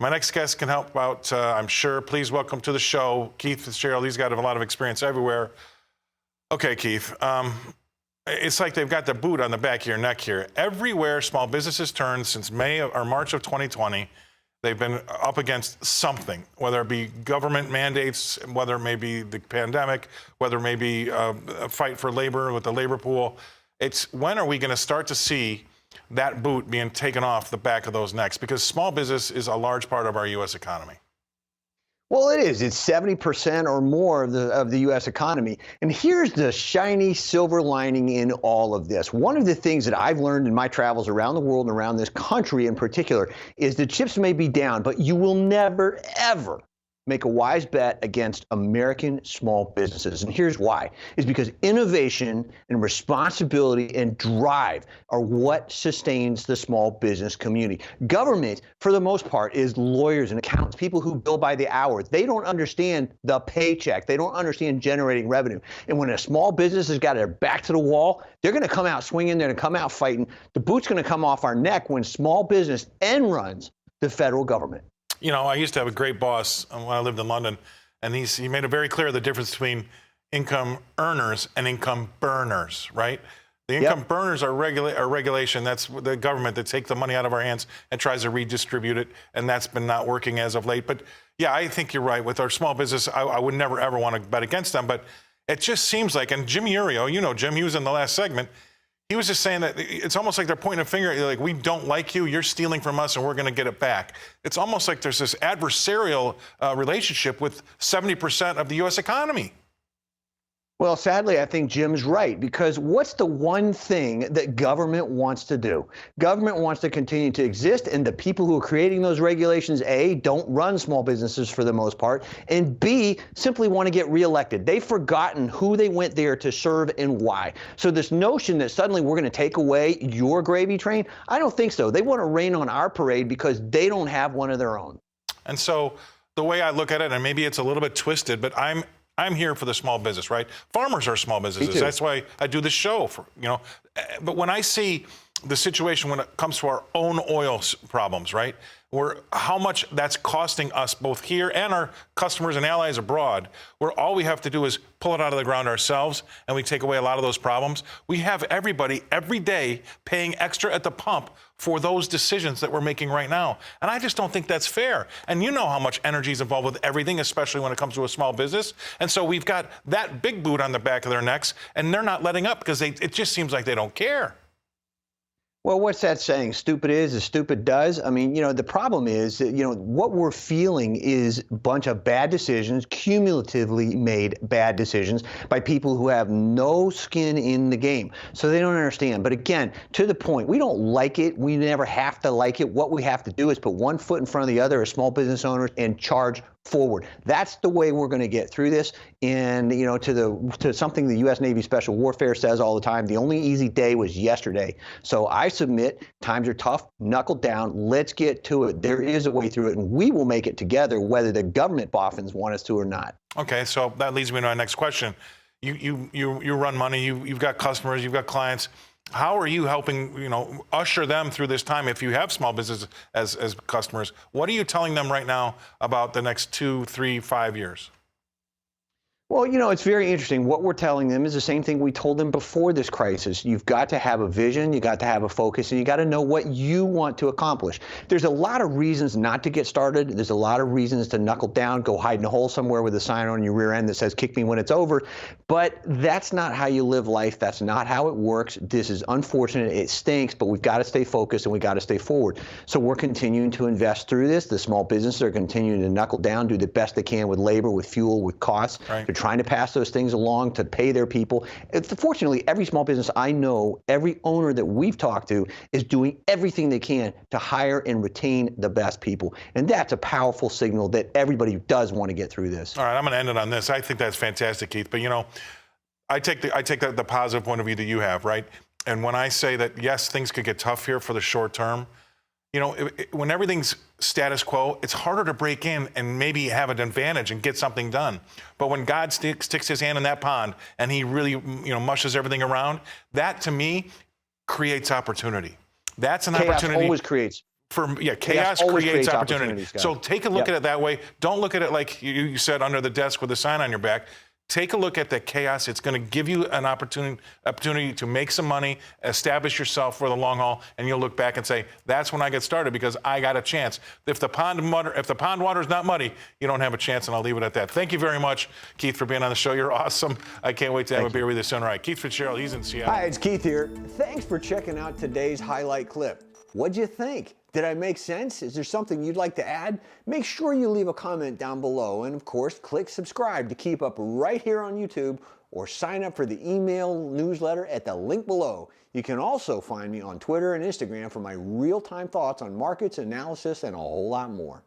My next guest can help out, I'm sure. Please welcome to the show, Keith Fitz-Gerald. He's got a lot of experience everywhere. Okay, Keith. It's like they've got the boot on the back of your neck here. Everywhere small businesses turn since March of 2020, they've been up against something, whether it be government mandates, whether it may be the pandemic, whether it may be a fight for labor with the labor pool. It's when are we going to start to see that boot being taken off the back of those necks? Because small business is a large part of our U.S. economy. Well, it is. It's 70% or more of the U.S. economy. And here's the shiny silver lining in all of this. One of the things that I've learned in my travels around the world and around this country in particular is the chips may be down, but you will never, ever make a wise bet against American small businesses. And here's why. It's because innovation and responsibility and drive are what sustains the small business community. Government, for the most part, is lawyers and accountants, people who bill by the hour. They don't understand the paycheck. They don't understand generating revenue. And when a small business has got their back to the wall, they're going to come out swinging. They're going to come out fighting. The boot's going to come off our neck when small business end runs the federal government. You know, I used to have a great boss when I lived in London, and he made it very clear the difference between income earners and income burners, right? The income burners are regulation. That's the government that takes the money out of our hands and tries to redistribute it, and that's been not working as of late. But yeah, I think you're right. With our small business, I would never, ever want to bet against them, but it just seems like, and Jim Urio, you know Jim, he was in the last segment, he was just saying that it's almost like they're pointing a finger at you, like, we don't like you, you're stealing from us, and we're going to get it back. It's almost like there's this adversarial relationship with 70% of the U.S. economy. Well, sadly, I think Jim's right, because what's the one thing that government wants to do? Government wants to continue to exist, and the people who are creating those regulations, A, don't run small businesses for the most part, and B, simply want to get reelected. They've forgotten who they went there to serve and why. So this notion that suddenly we're going to take away your gravy train, I don't think so. They want to rain on our parade because they don't have one of their own. And so the way I look at it, and maybe it's a little bit twisted, but I'm here for the small business, right? Farmers are small businesses. That's why I do this show, But when I see the situation when it comes to our own oil problems, right? Where how much that's costing us both here and our customers and allies abroad, where all we have to do is pull it out of the ground ourselves and we take away a lot of those problems. We have everybody every day paying extra at the pump for those decisions that we're making right now. And I just don't think that's fair. And you know how much energy is involved with everything, especially when it comes to a small business. And so we've got that big boot on the back of their necks, and they're not letting up because it just seems like they don't care. Well, what's that saying? Stupid is as stupid does. I mean, the problem is that, what we're feeling is a bunch of bad decisions, cumulatively made bad decisions by people who have no skin in the game. So they don't understand. But again, to the point, we don't like it. We never have to like it. What we have to do is put one foot in front of the other as small business owners and charge forward. That's the way we're going to get through this. And, to something the U.S. Navy Special Warfare says all the time, the only easy day was yesterday. So I submit, times are tough, knuckle down, let's get to it. There is a way through it, and we will make it together, whether the government boffins want us to or not. Okay, so that leads me to my next question. You run money, you've got customers, you've got clients. How are you helping, usher them through this time if you have small business as customers? What are you telling them right now about the next 2, 3, 5 years? Well, it's very interesting. What we're telling them is the same thing we told them before this crisis. You've got to have a vision, you got to have a focus, and you got to know what you want to accomplish. There's a lot of reasons not to get started. There's a lot of reasons to knuckle down, go hide in a hole somewhere with a sign on your rear end that says, "Kick me when it's over." But that's not how you live life. That's not how it works. This is unfortunate. It stinks, but we've got to stay focused and we got to stay forward. So we're continuing to invest through this. The small businesses are continuing to knuckle down, do the best they can with labor, with fuel, with costs. Right. Trying to pass those things along to pay their people. Fortunately, every small business I know, every owner that we've talked to is doing everything they can to hire and retain the best people. And that's a powerful signal that everybody does want to get through this. All right, I'm going to end it on this. I think that's fantastic, Keith. But, I take the positive point of view that you have, right? And when I say that, yes, things could get tough here for the short term, when everything's status quo, it's harder to break in and maybe have an advantage and get something done. But when God sticks his hand in that pond and he really, mushes everything around, that to me creates opportunity. That's an opportunity. Chaos always creates chaos always creates opportunity. opportunities, guys. So take a look at it that way. Don't look at it like you said under the desk with a sign on your back. Take a look at the chaos. It's going to give you an opportunity to make some money, establish yourself for the long haul, and you'll look back and say, "That's when I got started because I got a chance." If the pond water is not muddy, you don't have a chance. And I'll leave it at that. Thank you very much, Keith, for being on the show. You're awesome. I can't wait to have a beer with you soon. All right, Keith Fitz-Gerald, he's in Seattle. Hi, it's Keith here. Thanks for checking out today's highlight clip. What'd you think? Did I make sense? Is there something you'd like to add? Make sure you leave a comment down below, and of course, click subscribe to keep up right here on YouTube, or sign up for the email newsletter at the link below. You can also find me on Twitter and Instagram for my real-time thoughts on markets, analysis, and a whole lot more.